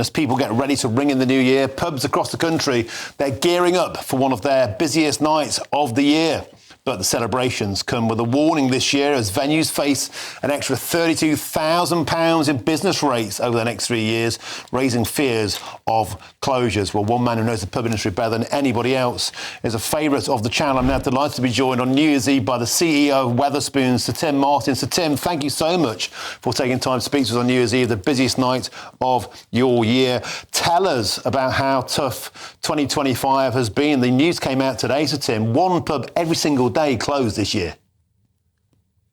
as people get ready to ring in the new year, pubs across the country, they're gearing up for one of their busiest nights of the year. But the celebrations come with a warning this year as venues face an extra £32,000 in business rates over the next 3 years, raising fears of closures. Well, one man who knows the pub industry better than anybody else is a favourite of the channel. I'm now delighted to be joined on New Year's Eve by the CEO of Wetherspoons, Sir Tim Martin. Sir Tim, thank you so much for taking time to speak to us on New Year's Eve, the busiest night of your year. Tell us about how tough 2025 has been. The news came out today, Sir Tim, one pub every single day closed this year.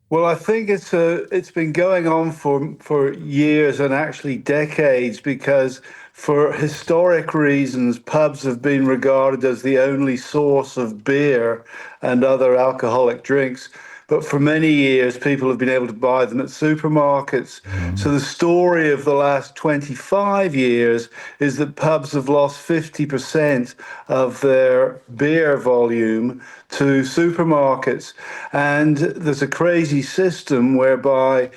Well, I think it's been going on for years and actually decades, because for historic reasons, pubs have been regarded as the only source of beer and other alcoholic drinks. But for many years, people have been able to buy them at supermarkets. So the story of the last 25 years is that pubs have lost 50% of their beer volume to supermarkets. And there's a crazy system whereby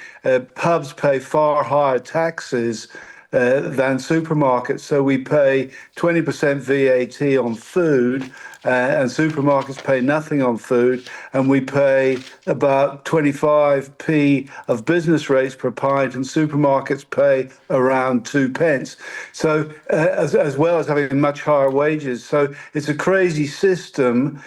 pubs pay far higher taxes than supermarkets. So we pay 20% VAT on food, and supermarkets pay nothing on food, and we pay about 25p of business rates per pint, and supermarkets pay around 2p. So as well as having much higher wages. So it's a crazy system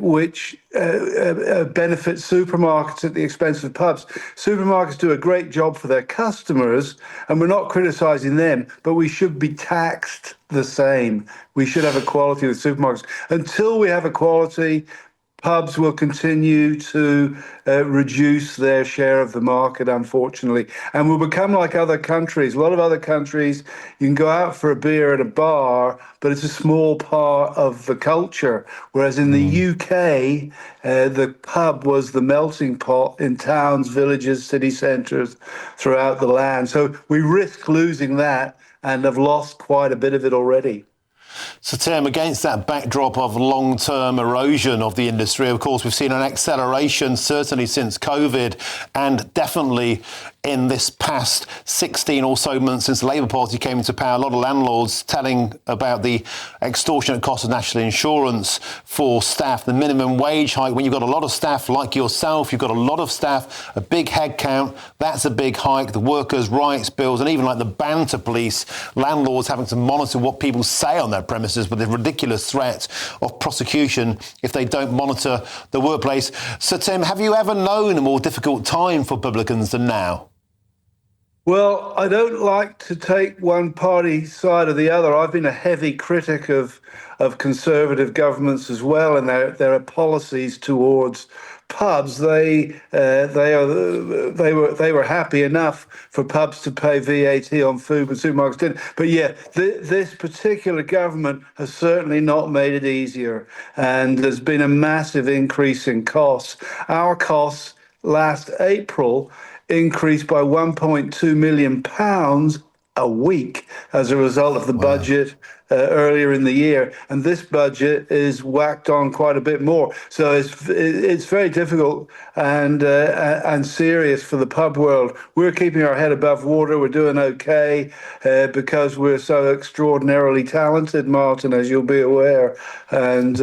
which benefits supermarkets at the expense of pubs. Supermarkets do a great job for their customers, and we're not criticising them, but we should be taxed the same. We should have equality with supermarkets. Until we have equality, pubs will continue to reduce their share of the market, unfortunately, and will become like other countries. A lot of other countries, you can go out for a beer at a bar, but it's a small part of the culture. Whereas in the UK, the pub was the melting pot in towns, villages, city centres throughout the land. So we risk losing that, and have lost quite a bit of it already. So, Tim, against that backdrop of long-term erosion of the industry, of course, we've seen an acceleration, certainly since COVID, and definitely in this past 16 or so months since the Labour Party came into power, a lot of landlords telling about the extortionate cost of national insurance for staff, the minimum wage hike. When you've got a lot of staff like yourself, you've got a lot of staff, a big head count, that's a big hike. The workers' rights bills, and even like the banter police, landlords having to monitor what people say on their premises with the ridiculous threat of prosecution if they don't monitor the workplace. So, Tim, have you ever known a more difficult time for publicans than now? Well, I don't like to take one party side or the other. I've been a heavy critic of Conservative governments as well, and their policies towards pubs. They were happy enough for pubs to pay VAT on food, but supermarkets didn't. But yeah, this particular government has certainly not made it easier, and there's been a massive increase in costs. Our costs last April increased by £1.2 million a week as a result of the budget earlier in the year, and this budget is whacked on quite a bit more. So it's very difficult and serious for the pub world. We're keeping our head above water. We're doing okay because we're so extraordinarily talented, Martin, as you'll be aware, and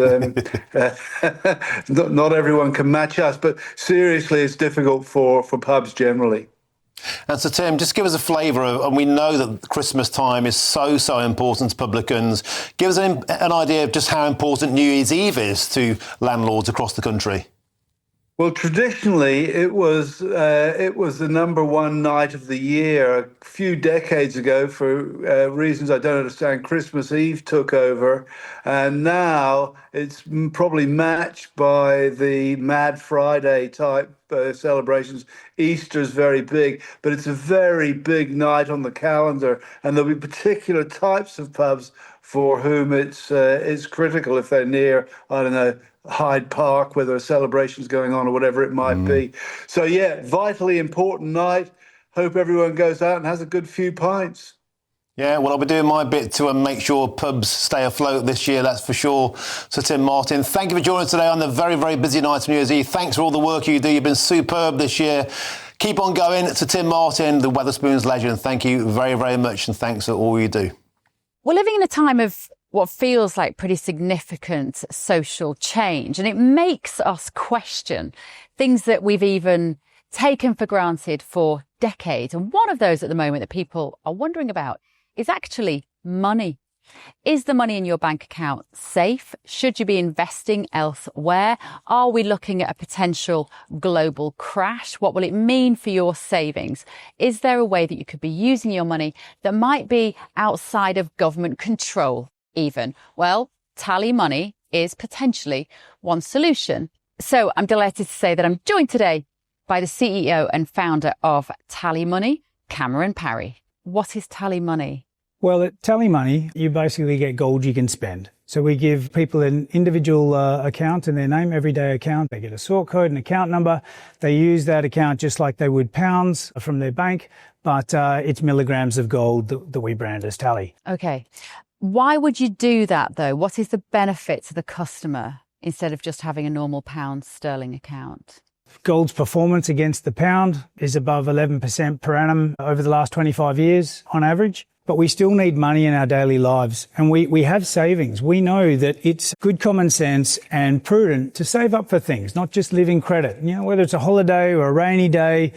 not everyone can match us. But seriously, it's difficult for pubs generally. And so, Tim, just give us a flavour of, and we know that Christmas time is so important to publicans. Give us an idea of just how important New Year's Eve is to landlords across the country. Well, traditionally, it was the number one night of the year. A few decades ago, for reasons I don't understand, Christmas Eve took over, and now it's probably matched by the Mad Friday type celebrations. Easter's very big, but it's a very big night on the calendar, and there'll be particular types of pubs for whom it's critical if they're near, I don't know, Hyde Park, where there are celebrations going on or whatever it might be. So yeah, vitally important night. Hope everyone goes out and has a good few pints. Yeah, well, I'll be doing my bit to make sure pubs stay afloat this year, that's for sure. So, Tim Martin, thank you for joining us today on the very busy night of New Year's Eve. Thanks for all the work you do. You've been superb this year. Keep on going. To Tim Martin, the Wetherspoons legend, thank you very, very much, and thanks for all you do. We're living in a time of what feels like pretty significant social change, and it makes us question things that we've even taken for granted for decades. And one of those at the moment that people are wondering about is actually money. Is the money in your bank account safe? Should you be investing elsewhere? Are we looking at a potential global crash? What will it mean for your savings? Is there a way that you could be using your money that might be outside of government control even? Well, TallyMoney is potentially one solution. So I'm delighted to say that I'm joined today by the CEO and founder of TallyMoney, Cameron Parry. What is TallyMoney? Well, at TallyMoney, you basically get gold you can spend. So we give people an individual account in their name, everyday account. They get a sort code, an account number. They use that account just like they would pounds from their bank, but it's milligrams of gold that we brand as Tally. Okay. Why would you do that, though? What is the benefit to the customer instead of just having a normal pound sterling account? Gold's performance against the pound is above 11% per annum over the last 25 years on average. But we still need money in our daily lives, and we have savings. We know that it's good common sense and prudent to save up for things, not just live in credit. You know, whether it's a holiday or a rainy day,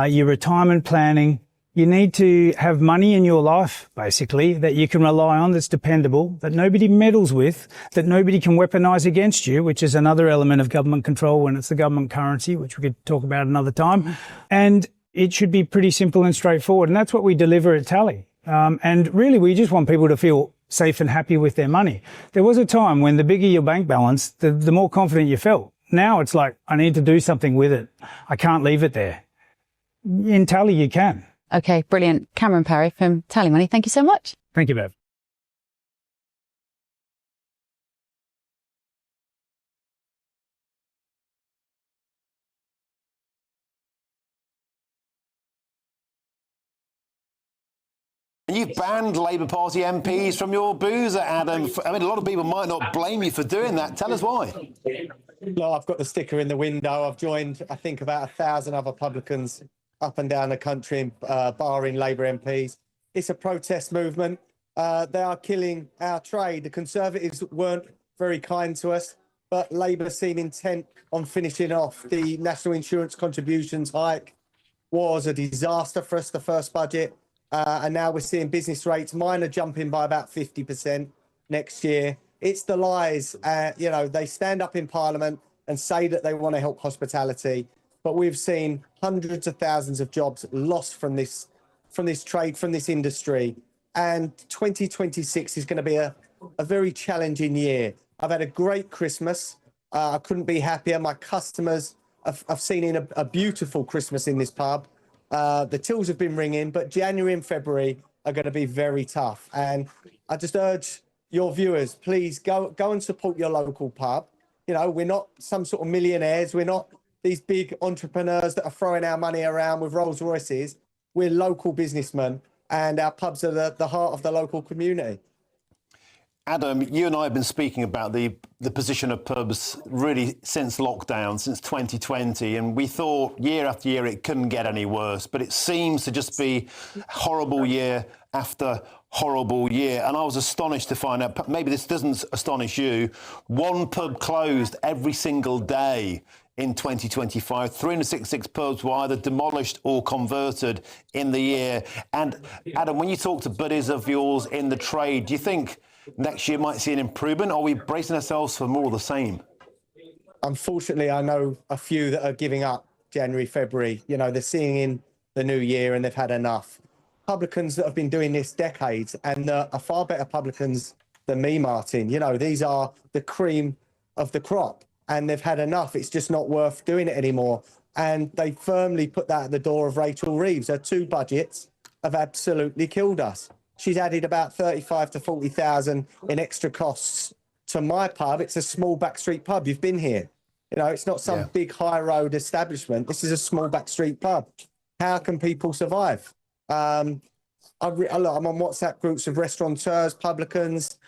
your retirement planning, you need to have money in your life, basically, that you can rely on, that's dependable, that nobody meddles with, that nobody can weaponize against you, which is another element of government control when it's the government currency, which we could talk about another time. And it should be pretty simple and straightforward, and that's what we deliver at Tally. And really, we just want people to feel safe and happy with their money. There was a time when the bigger your bank balance, the more confident you felt. Now it's like, I need to do something with it. I can't leave it there. In Tally, you can. Okay, brilliant. Cameron Parry from TallyMoney, thank you so much. Thank you, Bev. You've banned Labour Party MPs from your boozer, Adam. I mean, a lot of people might not blame you for doing that. Tell us why. Well, I've got the sticker in the window. I've joined, I think, about 1,000 other publicans up and down the country, barring Labour MPs. It's a protest movement. They are killing our trade. The Conservatives weren't very kind to us, but Labour seem intent on finishing off. The national insurance contributions hike was a disaster for us, the first budget. And now we're seeing business rates. Mine are jumping by about 50% next year. It's the lies. They stand up in Parliament and say that they want to help hospitality, but we've seen hundreds of thousands of jobs lost from this trade, from this industry. And 2026 is going to be a very challenging year. I've had a great Christmas. I couldn't be happier. My customers have seen a beautiful Christmas in this pub. The tills have been ringing, but January and February are going to be very tough. And I just urge your viewers, please go and support your local pub. You know, we're not some sort of millionaires. We're not these big entrepreneurs that are throwing our money around with Rolls Royces. We're local businessmen, and our pubs are the heart of the local community. Adam, you and I have been speaking about the position of pubs really since lockdown, since 2020, and we thought year after year it couldn't get any worse, but it seems to just be horrible year after horrible year. And I was astonished to find out, maybe this doesn't astonish you, one pub closed every single day in 2025. 366 pubs were either demolished or converted in the year. And Adam, when you talk to buddies of yours in the trade, do you think next year might see an improvement, or are we bracing ourselves for more of the same? Unfortunately, I know a few that are giving up January, February. You know, they're seeing in the new year and they've had enough. Publicans that have been doing this decades and are far better publicans than me, Martin. You know, these are the cream of the crop and they've had enough. It's just not worth doing it anymore. And they firmly put that at the door of Rachel Reeves. Her 2 budgets have absolutely killed us. She's added about 35 to 40,000 in extra costs to my pub. It's a small backstreet pub. You've been here. You know, it's not some big high road establishment. This is a small backstreet pub. How can people survive? I'm on WhatsApp groups of restaurateurs, publicans,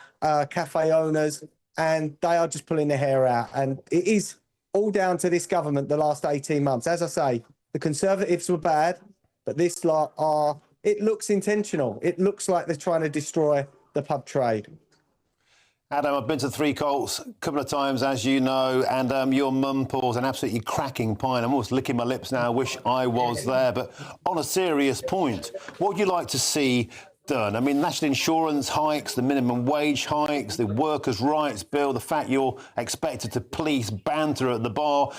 cafe owners, and they are just pulling their hair out. And it is all down to this government the last 18 months. As I say, The Conservatives were bad, but this lot are, it looks intentional. It looks like they're trying to destroy the pub trade. Adam, I've been to Three Colts a couple of times, as you know, and your mum pours an absolutely cracking pint. I'm almost licking my lips now. I wish I was there. But on a serious point, what would you like to see done? I mean, national insurance hikes, the minimum wage hikes, the workers' rights bill, the fact you're expected to police banter at the bar.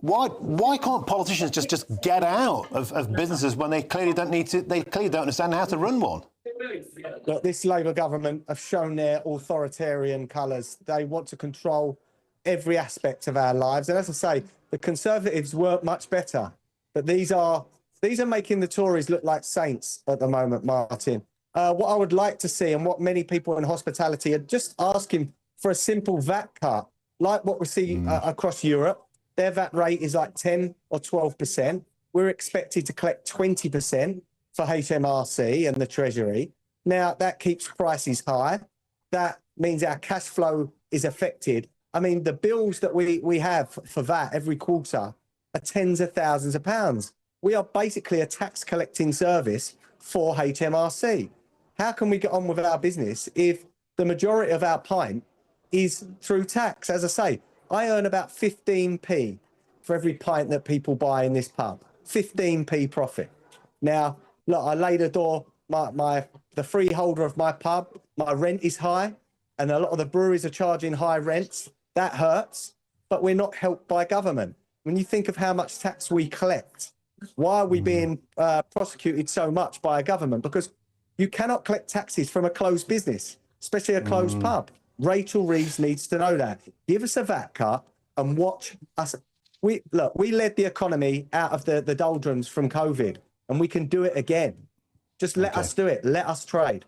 Why can't politicians just get out of businesses when they clearly don't need to? They clearly don't understand how to run one. Look, this Labour government have shown their authoritarian colours. They want to control every aspect of our lives. And as I say, the Conservatives weren't much better. But these are making the Tories look like saints at the moment, Martin. What I would like to see, and what many people in hospitality are just asking for, a simple VAT cut, like what we see across Europe. Their VAT rate is like 10 or 12%. We're expected to collect 20% for HMRC and the Treasury. Now, that keeps prices high. That means our cash flow is affected. I mean, the bills that we have for VAT every quarter are tens of thousands of pounds. We are basically a tax collecting service for HMRC. How can we get on with our business if the majority of our pint is through tax? As I say, I earn about 15p for every pint that people buy in this pub. 15p profit. Now, look, I lay the door, the freeholder of my pub, my rent is high, and a lot of the breweries are charging high rents. That hurts, but we're not helped by government. When you think of how much tax we collect, why are we being prosecuted so much by a government? Because you cannot collect taxes from a closed business, especially a closed pub. Rachel Reeves needs to know that. Give us a VAT cut and watch us. We led the economy out of the doldrums from COVID, and we can do it again. Just let us do it. Let us trade.